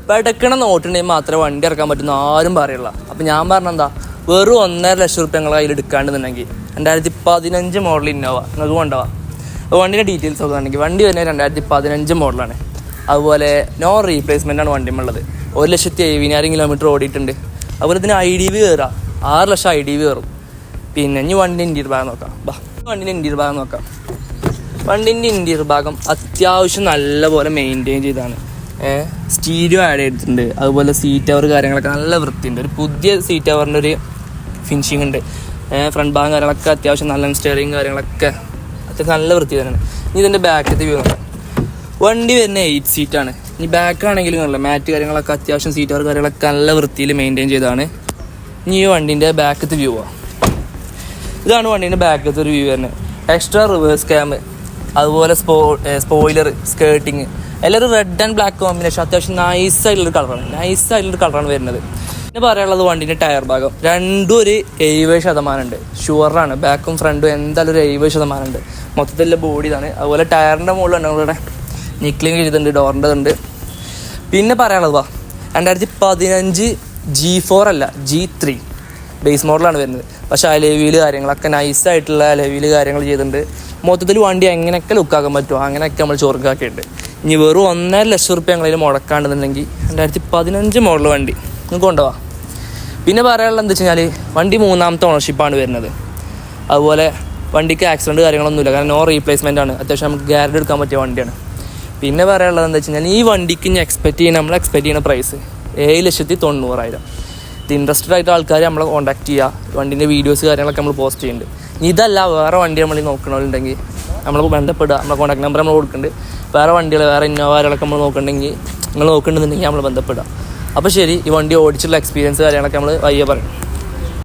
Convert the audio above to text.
പെടക്കണ നോട്ടുണ്ടെങ്കിൽ മാത്രമേ വണ്ടി ഇറക്കാൻ പറ്റുന്ന ആരും പറയുള്ളൂ. അപ്പം ഞാൻ പറഞ്ഞെന്താ, വെറും 1.5 ലക്ഷം റുപ്യ ഞങ്ങൾ കയ്യിൽ എടുക്കാണ്ടെന്നുണ്ടെങ്കിൽ 2015 മോഡൽ ഇന്നോവ നിങ്ങൾക്ക് കൊണ്ടുപോകാം. അപ്പോൾ വണ്ടിയുടെ ഡീറ്റെയിൽസ് ഒക്കെ ആണെങ്കിൽ വണ്ടി വരുന്നത് 2015 മോഡലാണ്. അതുപോലെ നോ റീപ്ലേസ്മെൻ്റ് ആണ് വണ്ടിയുമുള്ളത്. 1,70,000 കിലോമീറ്റർ ഓടിയിട്ടുണ്ട്. അതുപോലെ തന്നെ IDV കയറാം, 6 ലക്ഷം IDV കയറും. പിന്നെ ഇനി വണ്ടിൻ്റെ ഇൻറ്റീരിയർ ഭാഗം നോക്കാം. വണ്ടിൻ്റെ ഇൻറ്റീരിയർ ഭാഗം നോക്കാം. വണ്ടിൻ്റെ ഇൻറ്റീരിയർ ഭാഗം അത്യാവശ്യം നല്ലപോലെ മെയിൻറ്റെയിൻ ചെയ്താണ്. സ്റ്റീരിയോ ആഡ് ചെയ്തിട്ടുണ്ട്. അതുപോലെ സീറ്റ് കവർ കാര്യങ്ങളൊക്കെ നല്ല വൃത്തിയുണ്ട്. ഒരു പുതിയ സീറ്റ് കവറിൻ്റെ ഒരു ഫിനിഷിംഗ് ഉണ്ട്. ഫ്രണ്ട് ഭാഗം കാര്യങ്ങളൊക്കെ അത്യാവശ്യം നല്ല സ്റ്റെയറിങ് കാര്യങ്ങളൊക്കെ അത്യാവശ്യം നല്ല വൃത്തി തന്നെയാണ്. ഇനി ഇതിൻ്റെ ബാക്കത്തെ വ്യൂ നോക്കാം. വണ്ടി വരുന്ന 8 സീറ്റാണ്. ഇനി ബാക്കാണെങ്കിലും നല്ല മാറ്റ് കാര്യങ്ങളൊക്കെ അത്യാവശ്യം സീറ്റ് കവർ കാര്യങ്ങളൊക്കെ നല്ല വൃത്തിയിൽ മെയിൻറ്റെയിൻ ചെയ്താണ്. ഇനി ഈ വണ്ടീൻ്റെ ബാക്കത്തെ വ്യൂ ആണ്. ഇതാണ് വണ്ടീൻ്റെ ബാക്കത്തെ ഒരു വ്യൂ വരുന്നത്. എക്സ്ട്രാ റിവേഴ്സ് ക്യാം, അതുപോലെ സ്പോയിലർ, സ്കേർട്ടിങ് എല്ലാവരും റെഡ് ആൻഡ് ബ്ലാക്ക് കോമ്പിനേഷൻ അത്യാവശ്യം നൈസായിട്ടുള്ളൊരു കളറാണ് വരുന്നത്. പിന്നെ പറയാനുള്ളത് വണ്ടീൻ്റെ ടയർ ഭാഗം രണ്ടും ഒരു 70% ഉണ്ട്. ഷുവറാണ്. ബാക്കും ഫ്രണ്ടും എന്തായാലും ഒരു 70% ഉണ്ട്. മൊത്തത്തിലുള്ള ബോഡി ഇതാണ്. അതുപോലെ ടയറിൻ്റെ മുകളിലാണ് ഇവിടെ നിക്ലിങ് ചെയ്തിട്ടുണ്ട്, ഡോറിൻ്റെ ഉണ്ട്. പിന്നെ പറയാനുള്ളത് 2015 G4 അല്ല G3 ബേസ് മോഡലാണ് വരുന്നത്. പക്ഷേ അലോയ് കാര്യങ്ങളൊക്കെ നൈസായിട്ടുള്ള അലോയ് കാര്യങ്ങൾ ചെയ്തിട്ടുണ്ട്. മൊത്തത്തിൽ വണ്ടി എങ്ങനെയൊക്കെ ലുക്കാക്കാൻ പറ്റുമോ അങ്ങനെയൊക്കെ നമ്മൾ ചൊറുക്കാക്കിയിട്ടുണ്ട്. ഇനി വെറും 1.5 ലക്ഷം റുപ്യ ഞങ്ങളതിൽ മുടക്കാണ്ടെന്നുണ്ടെങ്കിൽ 2015 മോഡൽ വണ്ടി നിങ്ങൾക്ക് കൊണ്ടുപോകാം. പിന്നെ പറയാനുള്ളത് എന്താ വെച്ച് കഴിഞ്ഞാൽ വണ്ടി 3ാമത്തെ ഓണർഷിപ്പാണ് വരുന്നത്. അതുപോലെ വണ്ടിക്ക് ആക്സിഡൻറ്റ് കാര്യങ്ങളൊന്നുമില്ല, കാരണം നോ റീപ്ലേസ്മെൻ്റ് ആണ്. അത്യാവശ്യം നമുക്ക് ഗ്യാരണ്ടി എടുക്കാൻ പറ്റിയ വണ്ടിയാണ്. പിന്നെ പറയാനുള്ളത് എന്താ വെച്ച് കഴിഞ്ഞാൽ ഈ വണ്ടിക്ക് ഇനി എക്സ്പെക്റ്റ് ചെയ്യുന്ന പ്രൈസ് 7,90,000. ഇത് ഇൻട്രസ്റ്റഡ് ആയിട്ട് ആൾക്കാർ നമ്മളെ കോൺടാക്ട് ചെയ്യുക. വണ്ടീൻ്റെ വീഡിയോസ് കാര്യങ്ങളൊക്കെ നമ്മൾ പോസ്റ്റ് ചെയ്യുന്നുണ്ട്. ഇതല്ല വേറെ വണ്ടി നമ്മൾ നോക്കണമെന്നുണ്ടെങ്കിൽ നമ്മൾ ബന്ധപ്പെടുക. നമ്മളെ കോൺടാക്ട് നമ്പർ നമ്മൾ കൊടുക്കുന്നുണ്ട്. വേറെ വണ്ടികൾ, വേറെ ഇന്നോവകളൊക്കെ നമ്മൾ നോക്കുന്നുണ്ടെങ്കിൽ നമ്മൾ നോക്കുന്നുണ്ടെന്നുണ്ടെങ്കിൽ നമ്മൾ ബന്ധപ്പെടുക. അപ്പോൾ ശരി, ഈ വണ്ടി ഓടിച്ചുള്ള എക്സ്പീരിയൻസ് കാര്യങ്ങളൊക്കെ നമ്മൾ വയ്യ പറയും.